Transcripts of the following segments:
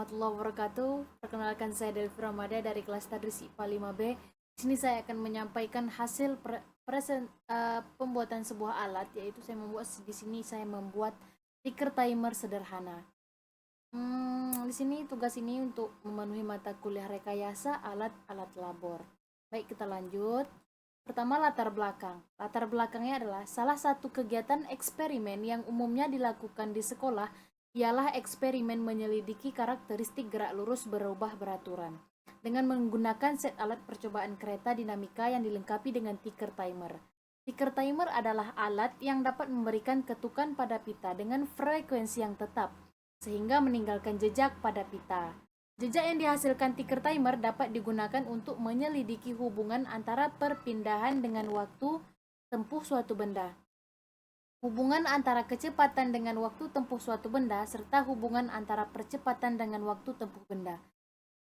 warahmatullahi wabarakatuh. Perkenalkan saya Delvi Ramada dari kelas Tadris IPA 5B. Di sini saya akan menyampaikan hasil pembuatan sebuah alat, yaitu saya membuat ticker timer sederhana. Di sini tugas ini untuk memenuhi mata kuliah rekayasa alat-alat labor. Baik, kita lanjut. Pertama, latar belakang. Latar belakangnya adalah salah satu kegiatan eksperimen yang umumnya dilakukan di sekolah ialah eksperimen menyelidiki karakteristik gerak lurus berubah beraturan dengan menggunakan set alat percobaan kereta dinamika yang dilengkapi dengan ticker timer. Ticker timer adalah alat yang dapat memberikan ketukan pada pita dengan frekuensi yang tetap, sehingga meninggalkan jejak pada pita. Jejak yang dihasilkan ticker timer dapat digunakan untuk menyelidiki hubungan antara perpindahan dengan waktu tempuh suatu benda, hubungan antara kecepatan dengan waktu tempuh suatu benda, serta hubungan antara percepatan dengan waktu tempuh benda.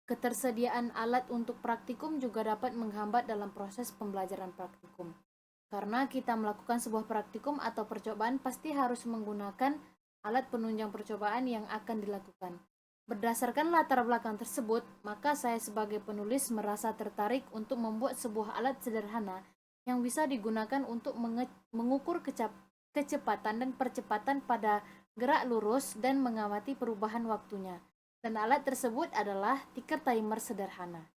Ketersediaan alat untuk praktikum juga dapat menghambat dalam proses pembelajaran praktikum. Karena kita melakukan sebuah praktikum atau percobaan pasti harus menggunakan alat penunjang percobaan yang akan dilakukan. Berdasarkan latar belakang tersebut, maka saya sebagai penulis merasa tertarik untuk membuat sebuah alat sederhana yang bisa digunakan untuk mengukur kecepatan dan percepatan pada gerak lurus dan mengamati perubahan waktunya. Dan alat tersebut adalah ticker timer sederhana.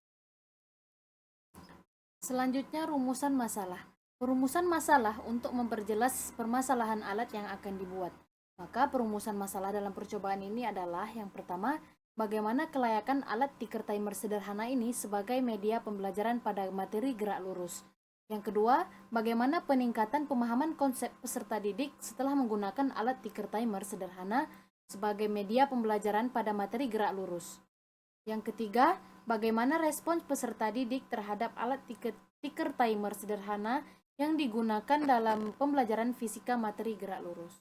Selanjutnya, rumusan masalah. Perumusan masalah untuk memperjelas permasalahan alat yang akan dibuat. Maka perumusan masalah dalam percobaan ini adalah yang pertama, bagaimana kelayakan alat ticker timer sederhana ini sebagai media pembelajaran pada materi gerak lurus. Yang kedua, bagaimana peningkatan pemahaman konsep peserta didik setelah menggunakan alat ticker timer sederhana sebagai media pembelajaran pada materi gerak lurus. Yang ketiga, bagaimana respons peserta didik terhadap alat ticker timer sederhana yang digunakan dalam pembelajaran fisika materi gerak lurus.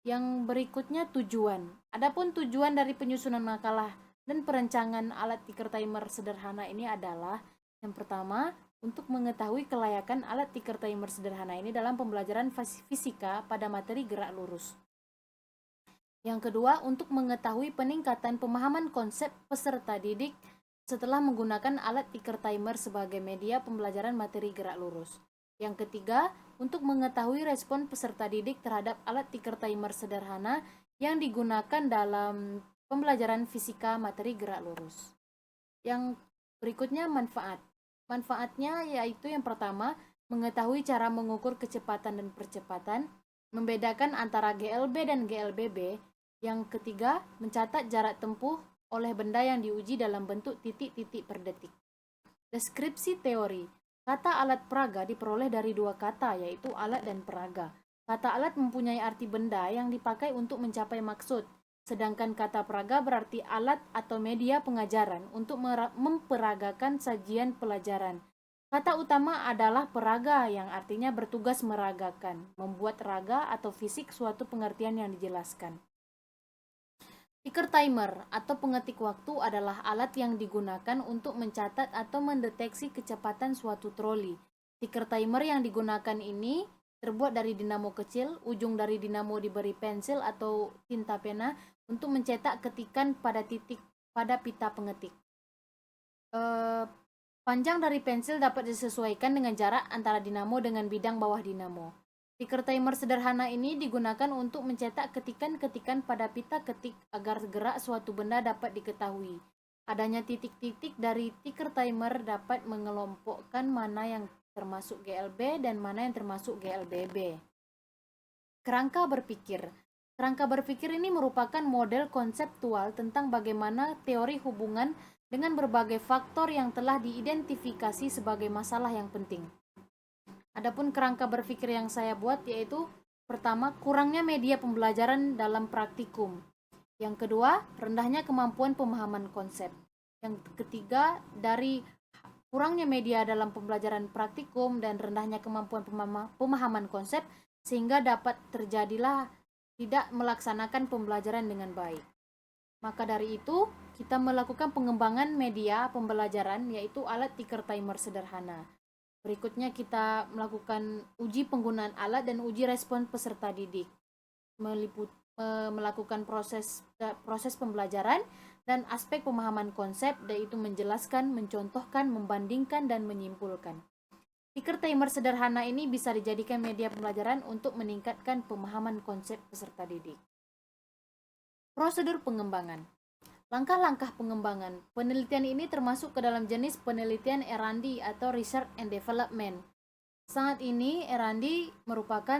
Yang berikutnya, tujuan. Adapun tujuan dari penyusunan makalah dan perencanaan alat ticker timer sederhana ini adalah yang pertama, untuk mengetahui kelayakan alat ticker timer sederhana ini dalam pembelajaran fisika pada materi gerak lurus. Yang kedua, untuk mengetahui peningkatan pemahaman konsep peserta didik setelah menggunakan alat ticker timer sebagai media pembelajaran materi gerak lurus. Yang ketiga, untuk mengetahui respon peserta didik terhadap alat ticker timer sederhana yang digunakan dalam pembelajaran fisika materi gerak lurus. Yang berikutnya, manfaat. Manfaatnya yaitu yang pertama, mengetahui cara mengukur kecepatan dan percepatan, membedakan antara GLB dan GLBB. Yang ketiga, mencatat jarak tempuh oleh benda yang diuji dalam bentuk titik-titik per detik. Deskripsi teori. Kata alat peraga diperoleh dari dua kata, yaitu alat dan peraga. Kata alat mempunyai arti benda yang dipakai untuk mencapai maksud, sedangkan kata peraga berarti alat atau media pengajaran untuk memperagakan sajian pelajaran. Kata utama adalah peraga yang artinya bertugas meragakan, membuat raga atau fisik suatu pengertian yang dijelaskan. Ticker timer atau pengetik waktu adalah alat yang digunakan untuk mencatat atau mendeteksi kecepatan suatu troli. Ticker timer yang digunakan ini terbuat dari dinamo kecil, ujung dari dinamo diberi pensil atau tinta pena untuk mencetak ketikan pada pita pengetik. Panjang dari pensil dapat disesuaikan dengan jarak antara dinamo dengan bidang bawah dinamo. Ticker timer sederhana ini digunakan untuk mencetak ketikan-ketikan pada pita ketik agar gerak suatu benda dapat diketahui. Adanya titik-titik dari ticker timer dapat mengelompokkan mana yang termasuk GLB dan mana yang termasuk GLBB. Kerangka berpikir. Kerangka berpikir ini merupakan model konseptual tentang bagaimana teori hubungan dengan berbagai faktor yang telah diidentifikasi sebagai masalah yang penting. Adapun kerangka berpikir yang saya buat yaitu pertama, kurangnya media pembelajaran dalam praktikum. Yang kedua, rendahnya kemampuan pemahaman konsep. Yang ketiga, dari kurangnya media dalam pembelajaran praktikum dan rendahnya kemampuan pemahaman konsep sehingga dapat terjadilah tidak melaksanakan pembelajaran dengan baik. Maka dari itu, kita melakukan pengembangan media pembelajaran yaitu alat ticker timer sederhana. Berikutnya kita melakukan uji penggunaan alat dan uji respon peserta didik. Melakukan proses pembelajaran dan aspek pemahaman konsep, yaitu menjelaskan, mencontohkan, membandingkan, dan menyimpulkan. Ticker timer sederhana ini bisa dijadikan media pembelajaran untuk meningkatkan pemahaman konsep peserta didik. Prosedur pengembangan. Langkah-langkah pengembangan. Penelitian ini termasuk ke dalam jenis penelitian R&D atau Research and Development. Saat ini R&D merupakan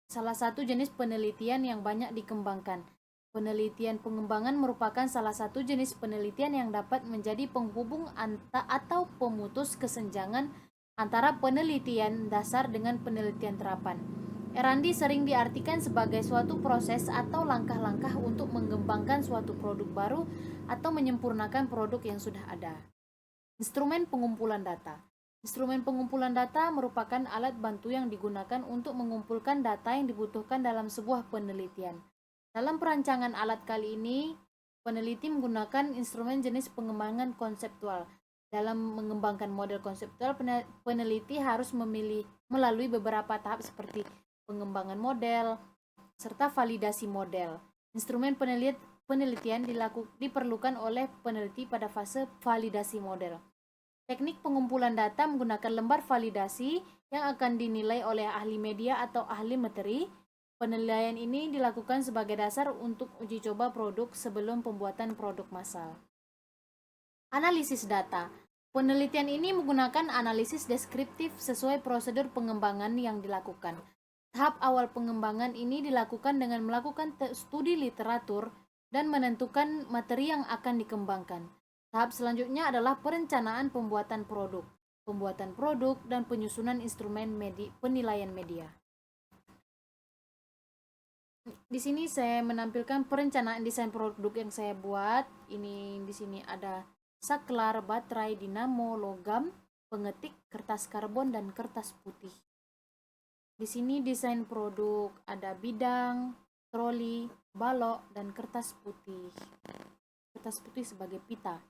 salah satu jenis penelitian yang banyak dikembangkan. Penelitian pengembangan merupakan salah satu jenis penelitian yang dapat menjadi penghubung atau pemutus kesenjangan antara penelitian dasar dengan penelitian terapan. R&D sering diartikan sebagai suatu proses atau langkah-langkah untuk mengembangkan suatu produk baru atau menyempurnakan produk yang sudah ada. Instrumen pengumpulan data. Instrumen pengumpulan data merupakan alat bantu yang digunakan untuk mengumpulkan data yang dibutuhkan dalam sebuah penelitian. Dalam perancangan alat kali ini, peneliti menggunakan instrumen jenis pengembangan konseptual. Dalam mengembangkan model konseptual, peneliti harus melalui beberapa tahap seperti pengembangan model, serta validasi model. Instrumen penelitian diperlukan oleh peneliti pada fase validasi model. Teknik pengumpulan data menggunakan lembar validasi yang akan dinilai oleh ahli media atau ahli materi. Penilaian ini dilakukan sebagai dasar untuk uji coba produk sebelum pembuatan produk massal. Analisis data. Penelitian ini menggunakan analisis deskriptif sesuai prosedur pengembangan yang dilakukan. Tahap awal pengembangan ini dilakukan dengan melakukan studi literatur dan menentukan materi yang akan dikembangkan. Tahap selanjutnya adalah perencanaan pembuatan produk, dan penyusunan instrumen penilaian media. Di sini saya menampilkan perencanaan desain produk yang saya buat. Ini di sini ada saklar, baterai, dinamo, logam, pengetik, kertas karbon, dan kertas putih. Di sini desain produk ada bidang, troli, balok, dan kertas putih. Kertas putih sebagai pita.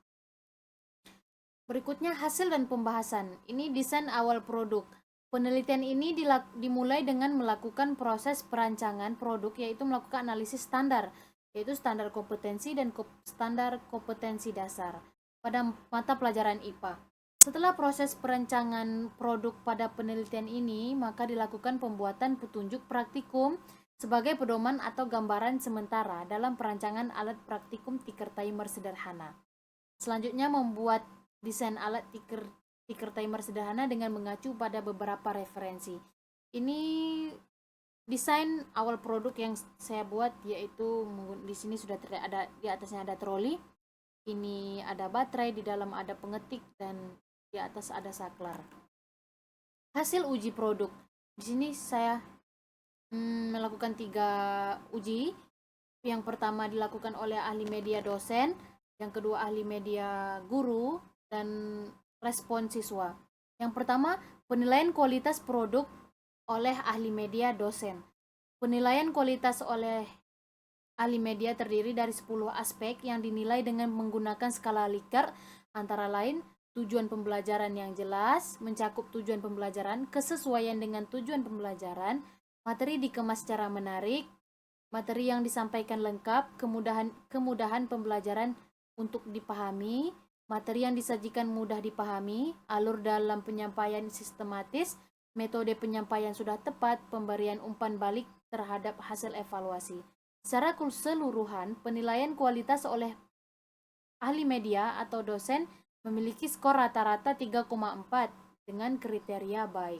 Berikutnya hasil dan pembahasan. Ini desain awal produk. Penelitian ini dimulai dengan melakukan proses perancangan produk, yaitu melakukan analisis standar, yaitu standar kompetensi dan standar kompetensi dasar pada mata pelajaran IPA. Setelah proses perancangan produk pada penelitian ini, maka dilakukan pembuatan petunjuk praktikum sebagai pedoman atau gambaran sementara dalam perancangan alat praktikum ticker timer sederhana. Selanjutnya membuat desain alat ticker timer sederhana dengan mengacu pada beberapa referensi. Ini desain awal produk yang saya buat, yaitu di sini sudah ada, di atasnya ada troli, ini ada baterai, di dalam ada pengetik, dan di atas ada saklar. Hasil uji produk. Di sini saya melakukan 3 uji. Yang pertama dilakukan oleh ahli media dosen, yang kedua ahli media guru, dan respon siswa. Yang pertama, penilaian kualitas produk oleh ahli media dosen. Penilaian kualitas oleh ahli media terdiri dari 10 aspek yang dinilai dengan menggunakan skala Likert, antara lain tujuan pembelajaran yang jelas, mencakup tujuan pembelajaran, kesesuaian dengan tujuan pembelajaran, materi dikemas secara menarik, materi yang disampaikan lengkap, kemudahan pembelajaran untuk dipahami, materi yang disajikan mudah dipahami, alur dalam penyampaian sistematis, metode penyampaian sudah tepat, pemberian umpan balik terhadap hasil evaluasi. Secara keseluruhan, penilaian kualitas oleh ahli media atau dosen memiliki skor rata-rata 3,4 dengan kriteria baik.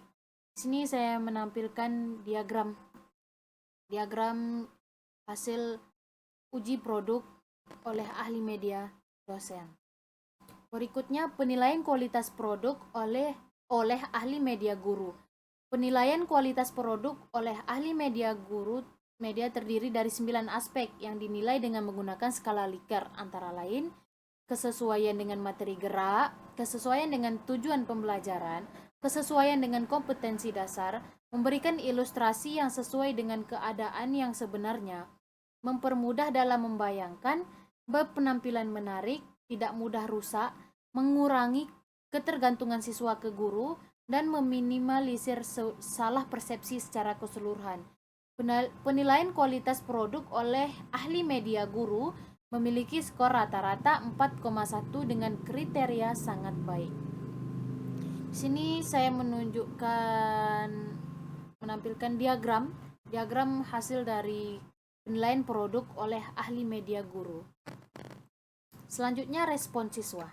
Di sini saya menampilkan diagram hasil uji produk oleh ahli media dosen. Berikutnya penilaian kualitas produk oleh ahli media guru. Penilaian kualitas produk oleh ahli media guru media terdiri dari 9 aspek yang dinilai dengan menggunakan skala Likert, antara lain kesesuaian dengan materi gerak, kesesuaian dengan tujuan pembelajaran, kesesuaian dengan kompetensi dasar, memberikan ilustrasi yang sesuai dengan keadaan yang sebenarnya, mempermudah dalam membayangkan, berpenampilan menarik, tidak mudah rusak, mengurangi ketergantungan siswa ke guru, dan meminimalisir salah persepsi secara keseluruhan. Penilaian kualitas produk oleh ahli media guru memiliki skor rata-rata 4,1 dengan kriteria sangat baik. Di sini saya menampilkan diagram hasil dari penilaian produk oleh ahli media guru. Selanjutnya respon siswa.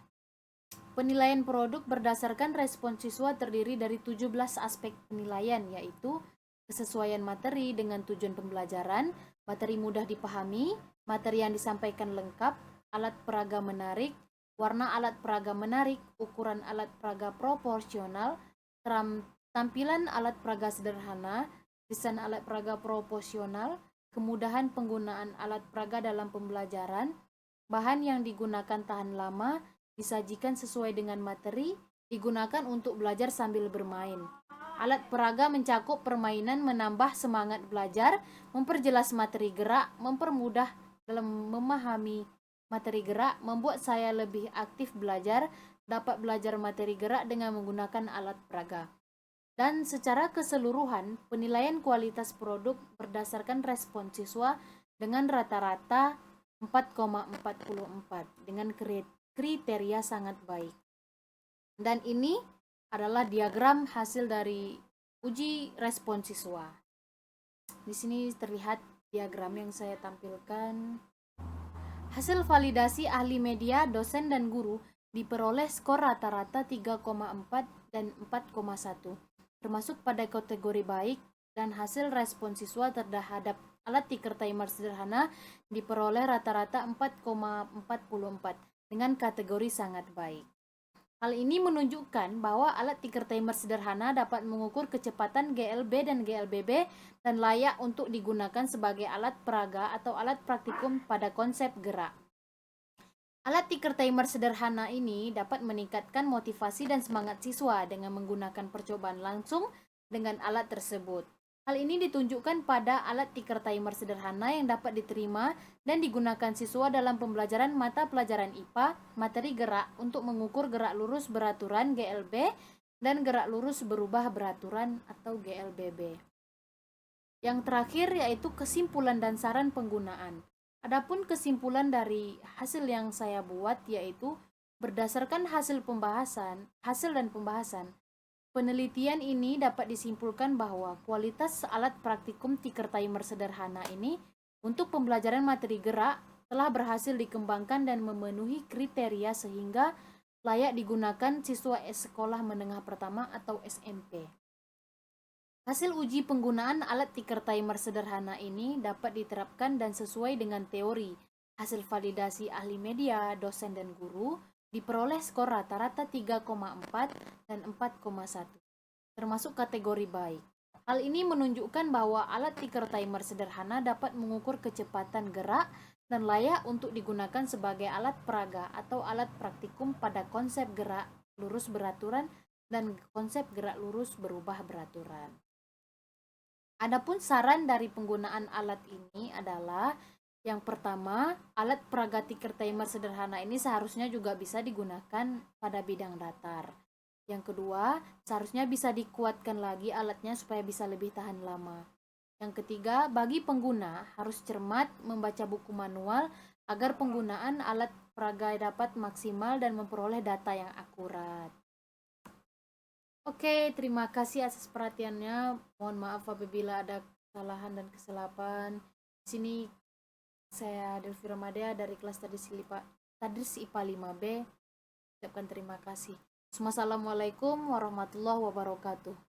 Penilaian produk berdasarkan respon siswa terdiri dari 17 aspek penilaian, yaitu kesesuaian materi dengan tujuan pembelajaran, materi mudah dipahami, materi yang disampaikan lengkap, alat peraga menarik, warna alat peraga menarik, ukuran alat peraga proporsional, tampilan alat peraga sederhana, desain alat peraga proporsional, kemudahan penggunaan alat peraga dalam pembelajaran, bahan yang digunakan tahan lama, disajikan sesuai dengan materi, digunakan untuk belajar sambil bermain. Alat peraga mencakup permainan menambah semangat belajar, memperjelas materi gerak, mempermudah dalam memahami materi gerak, membuat saya lebih aktif belajar, dapat belajar materi gerak dengan menggunakan alat peraga. Dan secara keseluruhan, penilaian kualitas produk berdasarkan respon siswa dengan rata-rata 4,44 dengan kriteria sangat baik. Dan ini adalah diagram hasil dari uji respon siswa. Di sini terlihat diagram yang saya tampilkan. Hasil validasi ahli media, dosen dan guru diperoleh skor rata-rata 3,4 dan 4,1, termasuk pada kategori baik, dan hasil respon siswa terhadap alat tiker timer sederhana diperoleh rata-rata 4,44 dengan kategori sangat baik. Hal ini menunjukkan bahwa alat tiker timer sederhana dapat mengukur kecepatan GLB dan GLBB dan layak untuk digunakan sebagai alat peraga atau alat praktikum pada konsep gerak. Alat tiker timer sederhana ini dapat meningkatkan motivasi dan semangat siswa dengan menggunakan percobaan langsung dengan alat tersebut. Hal ini ditunjukkan pada alat tiker timer sederhana yang dapat diterima dan digunakan siswa dalam pembelajaran mata pelajaran IPA, materi gerak untuk mengukur gerak lurus beraturan GLB dan gerak lurus berubah beraturan atau GLBB. Yang terakhir yaitu kesimpulan dan saran penggunaan. Adapun kesimpulan dari hasil yang saya buat yaitu berdasarkan hasil dan pembahasan, penelitian ini dapat disimpulkan bahwa kualitas alat praktikum tiker timer sederhana ini untuk pembelajaran materi gerak telah berhasil dikembangkan dan memenuhi kriteria sehingga layak digunakan siswa sekolah menengah pertama atau SMP. Hasil uji penggunaan alat tiker timer sederhana ini dapat diterapkan dan sesuai dengan teori. Hasil validasi ahli media, dosen dan guru diperoleh skor rata-rata 3,4 dan 4,1, termasuk kategori baik. Hal ini menunjukkan bahwa alat tiker timer sederhana dapat mengukur kecepatan gerak dan layak untuk digunakan sebagai alat peraga atau alat praktikum pada konsep gerak lurus beraturan dan konsep gerak lurus berubah beraturan. Adapun saran dari penggunaan alat ini adalah yang pertama, alat peraga tiker timer sederhana ini seharusnya juga bisa digunakan pada bidang datar. Yang kedua, seharusnya bisa dikuatkan lagi alatnya supaya bisa lebih tahan lama. Yang ketiga, bagi pengguna harus cermat membaca buku manual agar penggunaan alat peraga dapat maksimal dan memperoleh data yang akurat. Oke, terima kasih atas perhatiannya. Mohon maaf apabila ada kesalahan dan kesilapan. Di sini saya Delvi Ramadea dari kelas Tadris IPA 5B. Ucapkan terima kasih. Assalamualaikum warahmatullahi wabarakatuh.